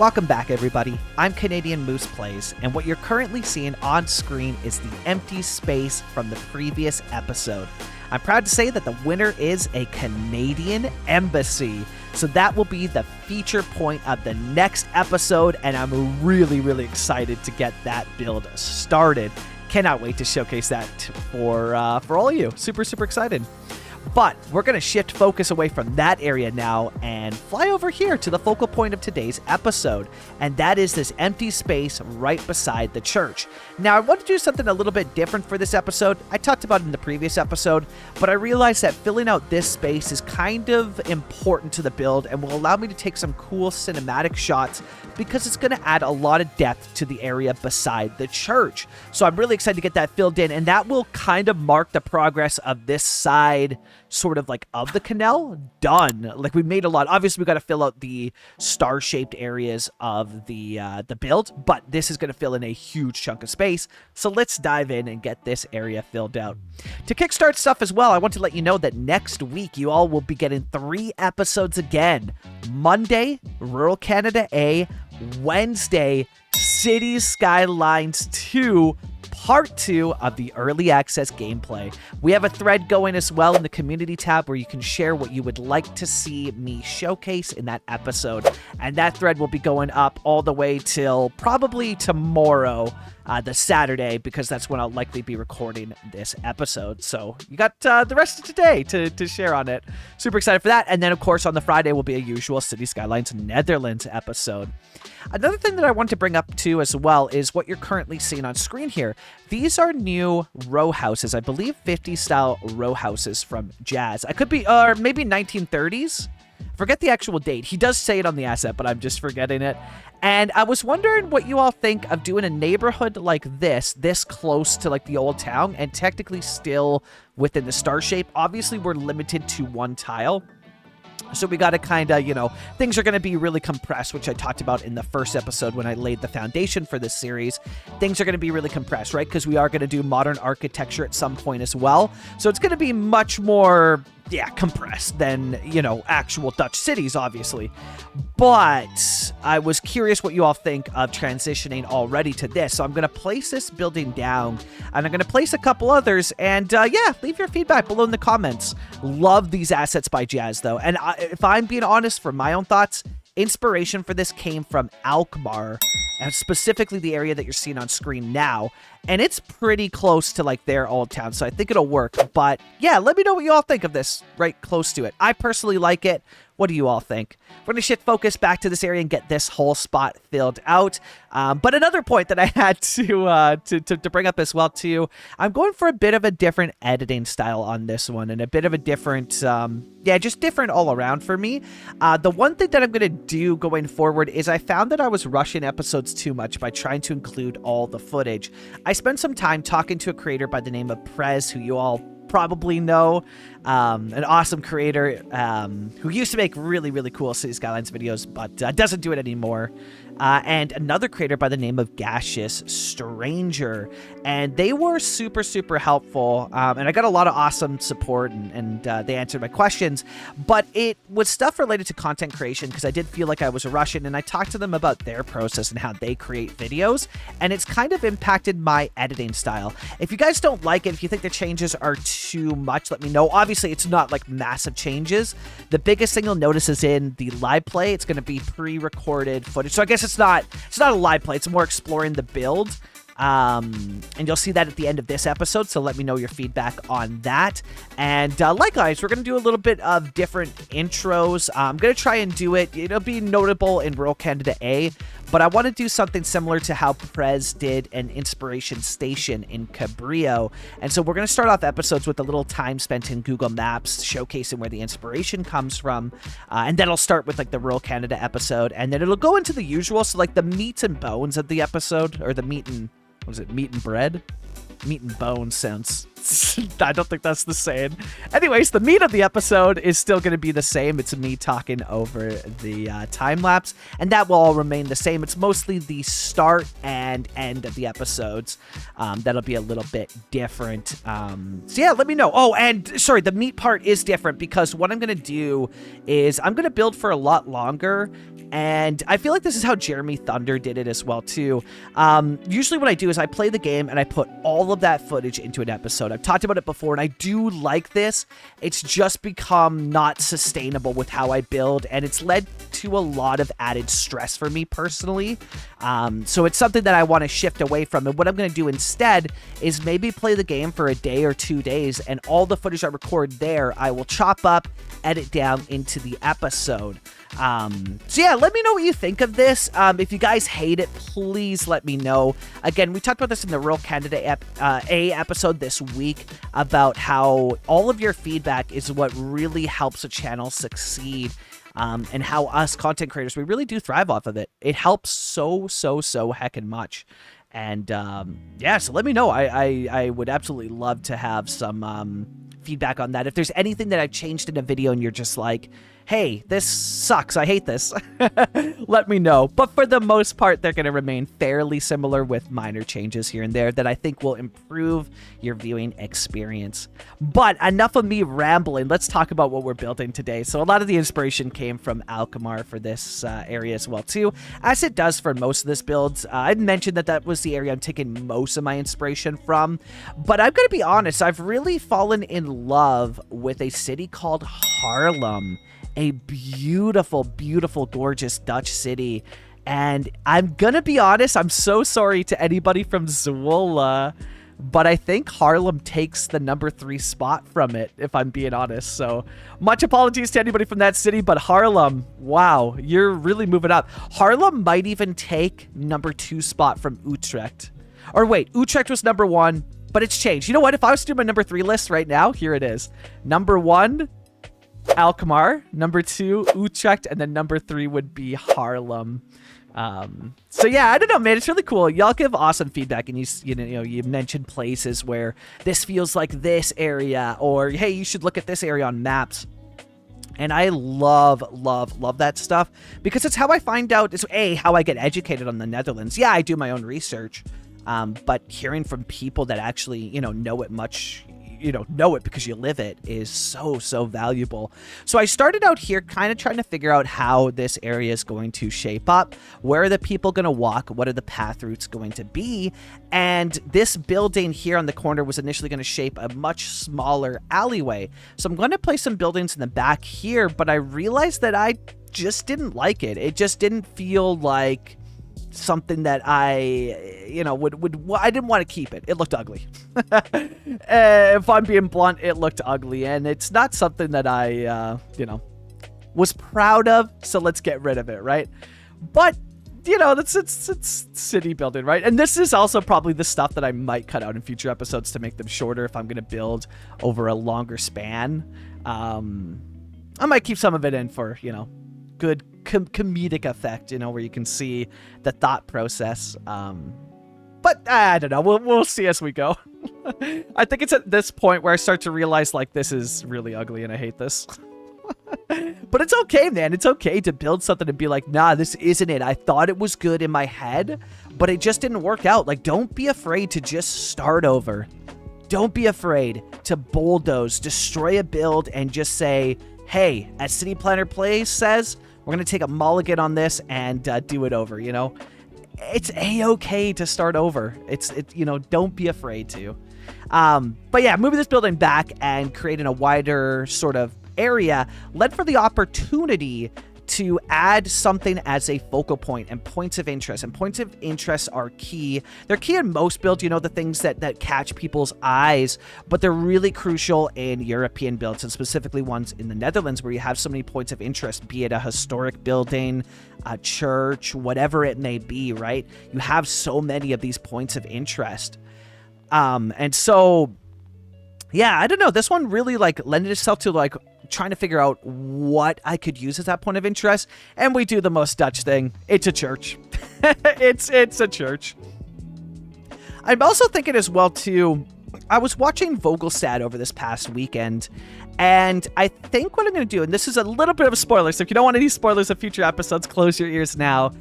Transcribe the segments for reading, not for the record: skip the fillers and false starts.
Welcome back, everybody. I'm Canadian Moose Plays, and what you're currently seeing on screen is the empty space from the previous episode. I'm proud to say that the winner is a Canadian embassy, so that will be the feature point of the next episode, and I'm really excited to get that build started. Cannot wait to showcase that for all of you. Super excited. But we're going to shift focus away from that area now and fly over here to the focal point of today's episode, and that is this empty space right beside the church. Now, I want to do something a little bit different for this episode. I talked about it in the previous episode, but I realized that filling out this space is kind of important to the build and will allow me to take some cool cinematic shots because it's going to add a lot of depth to the area beside the church. So I'm really excited to get that filled in, and that will kind of mark the progress of this side sort of like of the canal done. Like, we made a lot. Obviously, we got to fill out the star-shaped areas of the build, but this is going to fill in a huge chunk of space. So let's dive in and get this area filled out. To kickstart stuff as well, I want to let you know that next week you all will be getting 3 episodes again. Monday, Rural Canada A. Wednesday, Cities Skylines 2, Part 2 of the Early Access gameplay. We have a thread going as well in the community tab where you can share what you would like to see me showcase in that episode. And that thread will be going up all the way till probably tomorrow, the Saturday, because that's when I'll likely be recording this episode. So you got the rest of today to share on it. Super excited for that. And then, of course, on the Friday will be a usual City Skylines Netherlands episode. Another thing that I want to bring up too as well is what you're currently seeing on screen here. These are new row houses. I believe 50s style row houses from Jazz. I could be, or maybe 1930s. Forget the actual date. He does say it on the asset, but I'm just forgetting it. And I was wondering what you all think of doing a neighborhood like this close to like the old town and technically still within the star shape. Obviously, we're limited to 1 tile. So we got to kind of, things are going to be really compressed, which I talked about in the first episode when I laid the foundation for this series. Things are going to be really compressed, right? Because we are going to do modern architecture at some point as well. So it's going to be much more, compressed than, actual Dutch cities, obviously. But I was curious what you all think of transitioning already to this. So I'm going to place this building down, and I'm going to place a couple others. And leave your feedback below in the comments. Love these assets by Jazz, though. And if I'm being honest, for my own thoughts, inspiration for this came from Alkmaar, and specifically the area that you're seeing on screen now. And it's pretty close to like their old town, so I think it'll work. But yeah, let me know what you all think of this right close to it. I personally like it. What do you all think? We're going to shift focus back to this area and get this whole spot filled out. But another point that I had to bring up as well too, I'm going for a bit of a different editing style on this one, and a bit of a different, just different all around for me. The one thing that I'm going to do going forward is I found that I was rushing episodes too much by trying to include all the footage. I spent some time talking to a creator by the name of Prez, who you all probably know, an awesome creator who used to make really cool City Skylines videos, but doesn't do it anymore. And another creator by the name of Gaseous Stranger, and they were super helpful, and I got a lot of awesome support, and they answered my questions, but it was stuff related to content creation because I did feel like I was rushing, and I talked to them about their process and how they create videos, and it's kind of impacted my editing style. If you guys don't like it, if you think the changes are too much, let me know. Obviously, it's not like massive changes. The biggest thing you'll notice is in the live play, it's going to be pre-recorded footage, so I guess it's not a live play, it's more exploring the build. And you'll see that at the end of this episode, so let me know your feedback on that. And likewise, we're going to do a little bit of different intros. I'm going to try and do it. It'll be notable in Rural Canada A, but I want to do something similar to how Prez did an inspiration station in Cabrillo. And so we're going to start off episodes with a little time spent in Google Maps, showcasing where the inspiration comes from. And then I'll start with like the Rural Canada episode, and then it'll go into the usual, so like the meat and bones of the episode, or the meat and... what is it? Meat and bread? Meat and bones sounds I don't think that's the same. Anyways, the meat of the episode is still going to be the same. It's me talking over the time lapse, and that will all remain the same. It's mostly the start and end of the episodes that'll be a little bit different. So yeah, let me know. Oh, and sorry, the meat part is different because what I'm going to do is I'm going to build for a lot longer. And I feel like this is how Jeremy Thunder did it as well, too. Usually what I do is I play the game and I put all of that footage into an episode. I've talked about it before, and I do like this. It's just become not sustainable with how I build, and it's led to a lot of added stress for me personally. So it's something that I want to shift away from. And what I'm going to do instead is maybe play the game for a day or 2 days, and all the footage I record there, I will chop up, edit down into the episode. So yeah, let me know what you think of this. If you guys hate it, please let me know. Again, we talked about this in the Real Canada episode this week about how all of your feedback is what really helps a channel succeed. And how us content creators, we really do thrive off of it. It helps so heckin' much. And yeah, so let me know. I would absolutely love to have some feedback on that. If there's anything that I've changed in a video and you're just like, hey, this sucks, I hate this, let me know. But for the most part, they're going to remain fairly similar with minor changes here and there that I think will improve your viewing experience. But enough of me rambling. Let's talk about what we're building today. So a lot of the inspiration came from Alkmaar for this area as well, too, as it does for most of this build. I mentioned that was the area I'm taking most of my inspiration from. But I'm going to be honest, I've really fallen in love with a city called Haarlem. A beautiful, gorgeous Dutch city. And I'm gonna be honest, I'm so sorry to anybody from Zwolle, but I think Haarlem takes the number 3 spot from it, if I'm being honest. So much apologies to anybody from that city, but Haarlem, wow, you're really moving up. Haarlem might even take number 2 spot from Utrecht. Or wait, Utrecht was number 1, but it's changed. You know what? If I was to do my number 3 list right now, here it is. Number 1, Alkmaar, number 2, Utrecht, and then number 3 would be Haarlem. So yeah, I don't know, man. It's really cool. Y'all give awesome feedback, and you mentioned places where this feels like this area, or hey, you should look at this area on maps. And I love that stuff because it's how I find out. It's how I get educated on the Netherlands. Yeah, I do my own research, but hearing from people that actually know it much. Know it because you live it is so valuable. So I started out here kind of trying to figure out how this area is going to shape up. Where are the people going to walk? What are the path routes going to be? And this building here on the corner was initially going to shape a much smaller alleyway. So I'm going to place some buildings in the back here, but I realized that I just didn't like it. It just didn't feel like something that I didn't want to keep it. It looked ugly. If I'm being blunt, it looked ugly, and it's not something that I was proud of, so let's get rid of it, right? But it's city building, right? And this is also probably the stuff that I might cut out in future episodes to make them shorter if I'm going to build over a longer span. I might keep some of it in for, good comedic effect, where you can see the thought process. But I don't know. We'll see as we go. I think it's at this point where I start to realize, like, this is really ugly and I hate this. But it's okay, man. It's okay to build something and be like, nah, this isn't it. I thought it was good in my head, but it just didn't work out. Like, don't be afraid to just start over. Don't be afraid to bulldoze, destroy a build, and just say, hey, as City Planner Plays says, we're going to take a mulligan on this and do it over, It's a-okay to start over. Don't be afraid to. But yeah, moving this building back and creating a wider sort of area led for the opportunity to add something as a focal point and points of interest. And points of interest are key. They're key in most builds, the things that catch people's eyes, but they're really crucial in European builds, and specifically ones in the Netherlands where you have so many points of interest, be it a historic building, a church, whatever it may be, right? You have so many of these points of interest. And so, yeah, I don't know. This one really lended itself to trying to figure out what I could use as that point of interest. And we do the most Dutch thing. It's a church. it's a church. I'm also thinking as well, too, I was watching Vogelstad over this past weekend, and I think what I'm going to do, and this is a little bit of a spoiler, so if you don't want any spoilers of future episodes, close your ears now.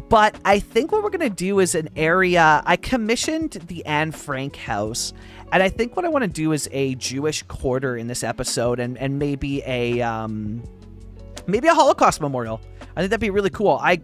But I think what we're going to do is an area, I commissioned the Anne Frank house, and I think what I want to do is a Jewish quarter in this episode, and maybe a Holocaust memorial. I think that'd be really cool. I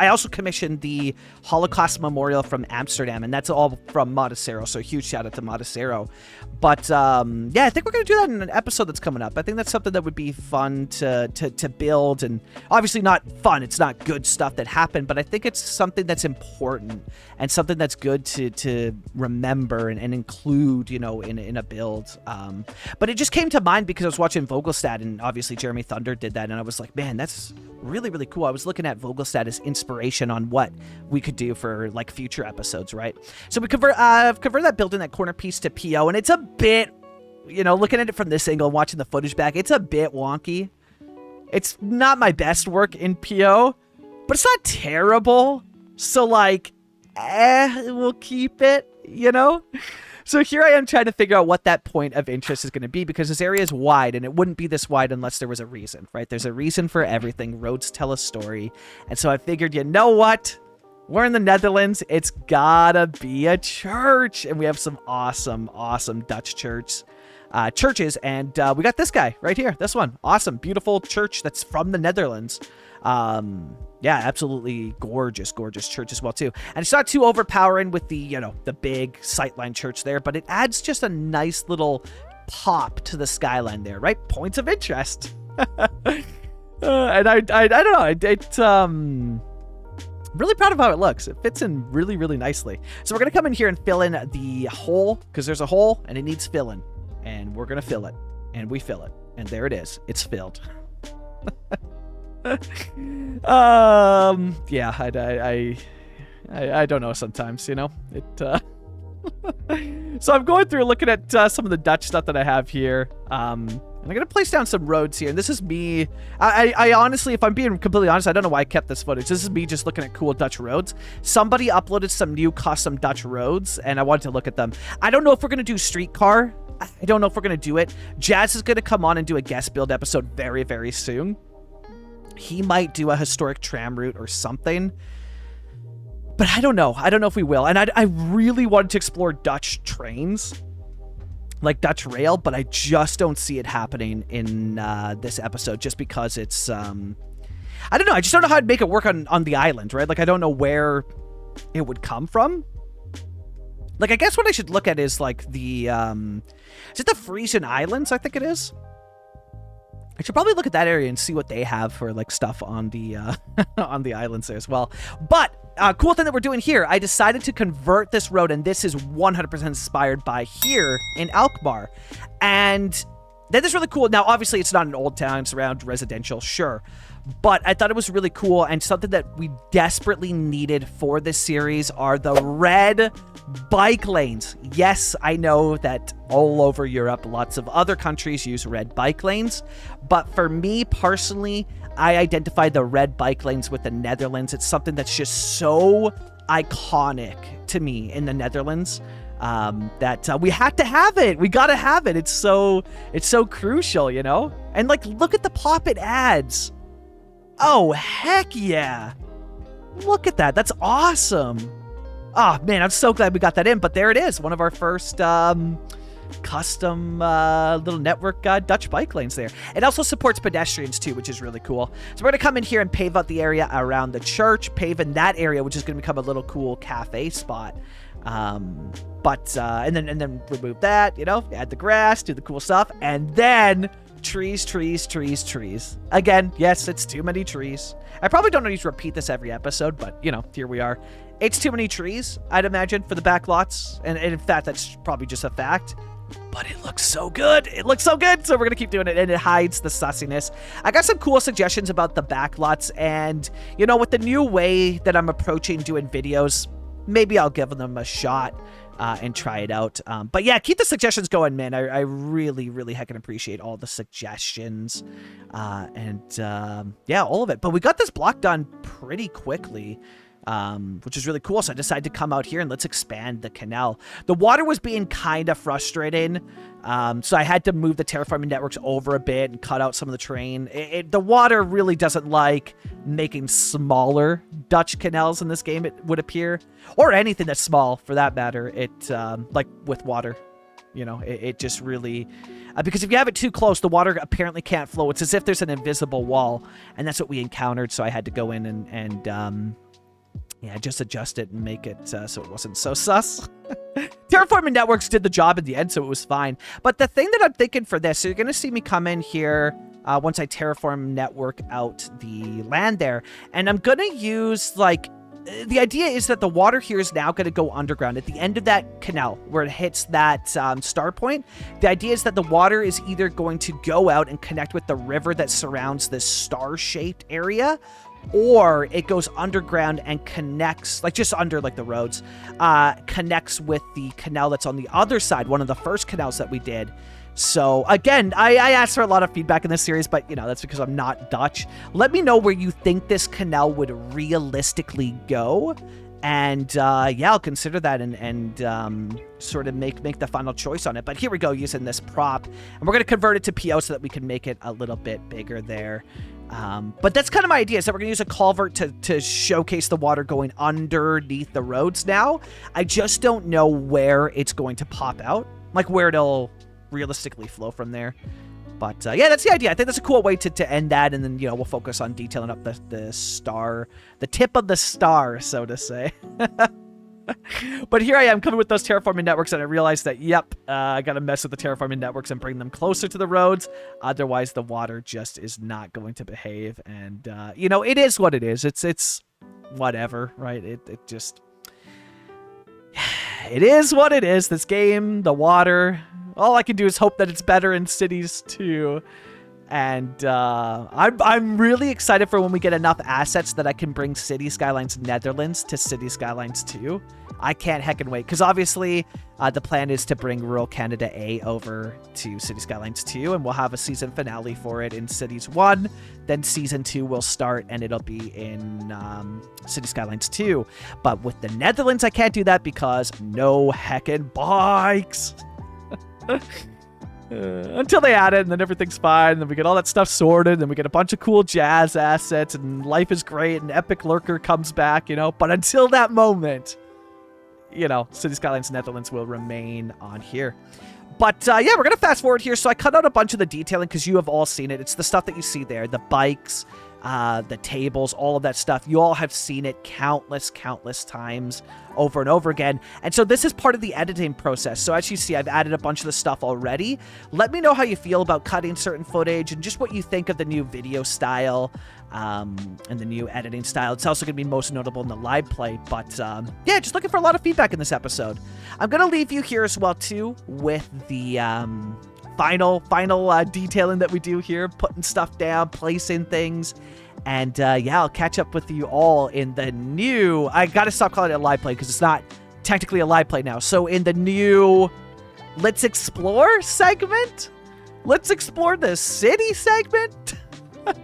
also commissioned the Holocaust Memorial from Amsterdam, and that's all from Modicero, so a huge shout out to Modicero. But, yeah, I think we're going to do that in an episode that's coming up. I think that's something that would be fun to build, and obviously not fun. It's not good stuff that happened, but I think it's something that's important and something that's good to remember and include, you know, in a build. But it just came to mind because I was watching Vogelstad, and obviously Jeremy Thunder did that, and I was like, man, that's really, really cool. I was looking at Vogelstad as inspiration on what we could do for like future episodes, right? So we convert that building, that corner piece to PO, and it's a bit, you know, looking at it from this angle and watching the footage back, it's a bit wonky. It's not my best work in PO, but it's not terrible. So like, we'll keep it, you know? So here I am trying to figure out what that point of interest is going to be, because this area is wide, and it wouldn't be this wide unless there was a reason, right? There's a reason for everything. Roads tell a story. And so I figured, you know what? We're in the Netherlands. It's gotta be a church. And we have some awesome, awesome Dutch churches. And we got this guy right here. This one. Awesome. Beautiful church that's from the Netherlands. Yeah, absolutely gorgeous, gorgeous church as well, too. And it's not too overpowering with the, you know, the big sightline church there, but it adds just a nice little pop to the skyline there, right? Points of interest. And I don't know. Really proud of how it looks. It fits in really, really nicely. So we're going to come in here and fill in the hole, because there's a hole and it needs filling. And we're going to fill it. And we fill it. And there it is. It's filled. Yeah, I don't know sometimes, you know, so I'm going through looking at some of the Dutch stuff that I have here. And I'm going to place down some roads here. And this is me. I honestly, if I'm being completely honest, I don't know why I kept this footage. This is me just looking at cool Dutch roads. Somebody uploaded some new custom Dutch roads, and I wanted to look at them. I don't know if we're going to do streetcar. I don't know if we're going to do it. Jazz is going to come on and do a guest build episode very, very soon. He might do a historic tram route or something. But I don't know. I don't know if we will. And I really wanted to explore Dutch trains, like Dutch rail, but I just don't see it happening in this episode, just because it's, I don't know. I just don't know how I'd make it work on the island, right? Like, I don't know where it would come from. Like, I guess what I should look at is, like, the, is it the Frisian Islands? I think it is. I should probably look at that area and see what they have for, like, stuff on the on the islands there as well. But cool thing that we're doing here, I decided to convert this road, and this is 100% inspired by here in Alkmaar. And that is really cool. Now, obviously, it's not an old town. It's around residential, sure. But I thought it was really cool, and something that we desperately needed for this series are the red bike lanes. Yes, I know that all over Europe, lots of other countries use red bike lanes. But for me personally, I identify the red bike lanes with the Netherlands. It's something that's just so iconic to me in the Netherlands. That we had to have it. We gotta have it. It's so crucial, you know? And like, look at the pop it adds. Oh, heck yeah. Look at that. That's awesome. Oh, man, I'm so glad we got that in. But there it is. One of our first custom little network Dutch bike lanes there. It also supports pedestrians too, which is really cool. So we're going to come in here and pave out the area around the church, pave in that area, which is going to become a little cool cafe spot. And then remove that, you know, add the grass, do the cool stuff, and then trees. Again, yes, it's too many trees. I probably don't need to repeat this every episode, but, you know, here we are. It's too many trees, I'd imagine, for the back lots. And in fact, that's probably just a fact. But it looks so good. It looks so good. So we're going to keep doing it. And it hides the sussiness. I got some cool suggestions about the back lots. And, you know, with the new way that I'm approaching doing videos, maybe I'll give them a shot and try it out. But yeah, keep the suggestions going, man. I really, really heckin' appreciate all the suggestions. Yeah, all of it. But we got this block done pretty quickly. which is really cool. So I decided to come out here and let's expand the canal. The water was being kind of frustrating, so I had to move the terraforming networks over a bit and cut out some of the terrain. The water really doesn't like making smaller Dutch canals in this game, it would appear, or anything that's small for that matter. It like with water, you know, it just really... because if you have it too close, the water apparently can't flow. It's as if there's an invisible wall, and that's what we encountered, so I had to go in and yeah, just adjust it and make it so it wasn't so sus. Terraforming Networks did the job in the end, so it was fine. But the thing that I'm thinking for this, so you're going to see me come in here once I terraform network out the land there, and I'm going to use, like, the idea is that the water here is now going to go underground. At the end of that canal, where it hits that star point, the idea is that the water is either going to go out and connect with the river that surrounds this star-shaped area, or it goes underground and connects, like just under like the roads, connects with the canal that's on the other side, one of the first canals that we did. So again, I asked for a lot of feedback in this series, but you know, that's because I'm not Dutch. Let me know where you think this canal would realistically go. And yeah, I'll consider that and sort of make the final choice on it. But here we go, using this prop. And we're going to convert it to PO so that we can make it a little bit bigger there. But that's kind of my idea, is that we're going to use a culvert to showcase the water going underneath the roads now. I just don't know where it's going to pop out, like where it'll realistically flow from there. But yeah, that's the idea. I think that's a cool way to end that, and then, you know, we'll focus on detailing up the star, the tip of the star, so to say. But here I am coming with those terraforming networks, and I realized that, yep, I got to mess with the terraforming networks and bring them closer to the roads. Otherwise, the water just is not going to behave. And, you know, it is what it is. It's whatever, right? It just... It is what it is. This game, the water... All I can do is hope that it's better in cities too. And I'm really excited for when we get enough assets that I can bring City Skylines Netherlands to City Skylines 2. I can't heckin' wait, because obviously the plan is to bring Rural Canada A over to City Skylines 2, and we'll have a season finale for it in Cities 1. Then Season 2 will start, and it'll be in City Skylines 2. But with the Netherlands, I can't do that because no heckin' bikes. Until they add it, and then everything's fine, and then we get all that stuff sorted, and we get a bunch of cool jazz assets, and life is great, and Epic Lurker comes back, you know. But until that moment, you know, City Skylines Netherlands will remain on here. But yeah, we're gonna fast forward here. So I cut out a bunch of the detailing because you have all seen it. It's the stuff that you see there, the bikes, the tables, all of that stuff. You all have seen it countless times over and over again. And so this is part of the editing process. So as you see, I've added a bunch of the stuff already. Let me know how you feel about cutting certain footage and just what you think of the new video style and the new editing style. It's also going to be most notable in the live play. But yeah, just looking for a lot of feedback in this episode. I'm going to leave you here as well too with the final detailing that we do here, putting stuff down, placing things. And yeah, I'll catch up with you all in the new... I gotta stop calling it a live play because it's not technically a live play now. So in the new Let's Explore segment? Let's Explore the City segment?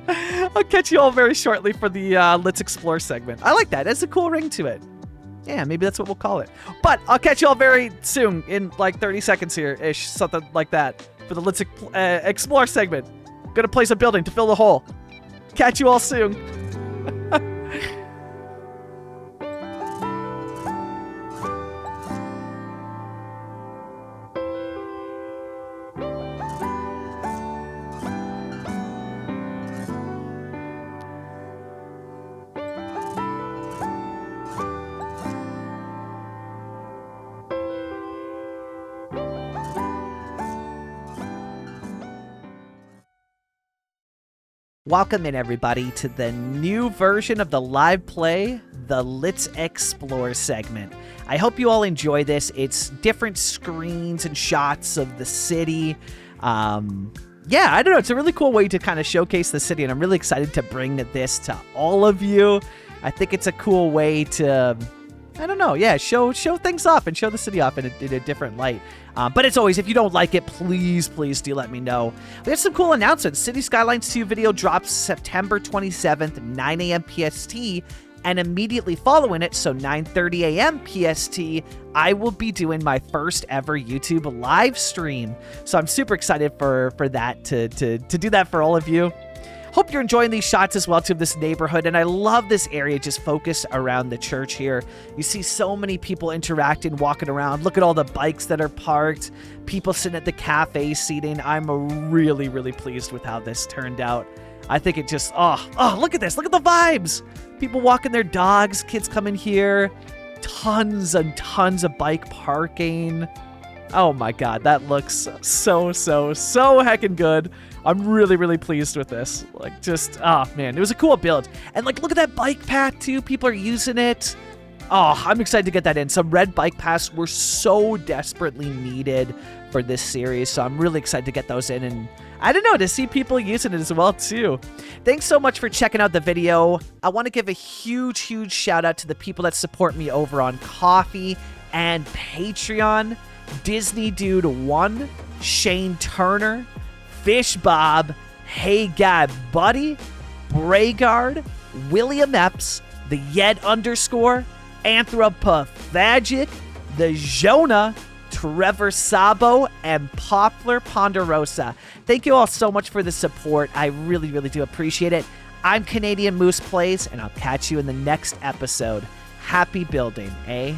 I'll catch you all very shortly for the Let's Explore segment. I like that. That's a cool ring to it. Yeah, maybe that's what we'll call it. But I'll catch you all very soon, in like 30 seconds here-ish, something like that, for the Let's Explore segment. Gonna place a building to fill the hole. Catch you all soon. Welcome in, everybody, to the new version of the live play, the Let's Explore segment. I hope you all enjoy this. It's different screens and shots of the city. Yeah, I don't know. It's a really cool way to kind of showcase the city, and I'm really excited to bring this to all of you. I think it's a cool way to... I don't know, yeah, show things off and show the city off in a different light. But as always, if you don't like it, please do let me know. We have some cool announcements. City Skylines 2 video drops September 27th, 9 a.m. PST, And immediately following it, so 9:30 a.m. PST, I will be doing my first ever YouTube live stream. So I'm super excited for that, to do that for all of you. Hope you're enjoying these shots as well, too, of this neighborhood. And I love this area just focused around the church here. You see so many people interacting, walking around. Look at all the bikes that are parked, people sitting at the cafe seating. I'm really, really pleased with how this turned out. I think it just, oh, look at this. Look at the vibes. People walking their dogs, kids coming here, tons and tons of bike parking. Oh my God, that looks so heckin' good. I'm really, really pleased with this. Like, just, oh man, it was a cool build. And like, look at that bike path too. People are using it. Oh, I'm excited to get that in. Some red bike paths were so desperately needed for this series. So I'm really excited to get those in, and I don't know, to see people using it as well too. Thanks so much for checking out the video. I want to give a huge shout out to the people that support me over on Ko-fi and Patreon. Disney Dude 1, Shane Turner, Fish Bob, Hey Guy Buddy, Braygard, William Epps, the Yed _ Anthropophagic, the Jonah, Trevor Sabo, and Poplar Ponderosa. Thank you all so much for the support. I really do appreciate it. I'm Canadian Moose Plays, and I'll catch you in the next episode. Happy building, eh?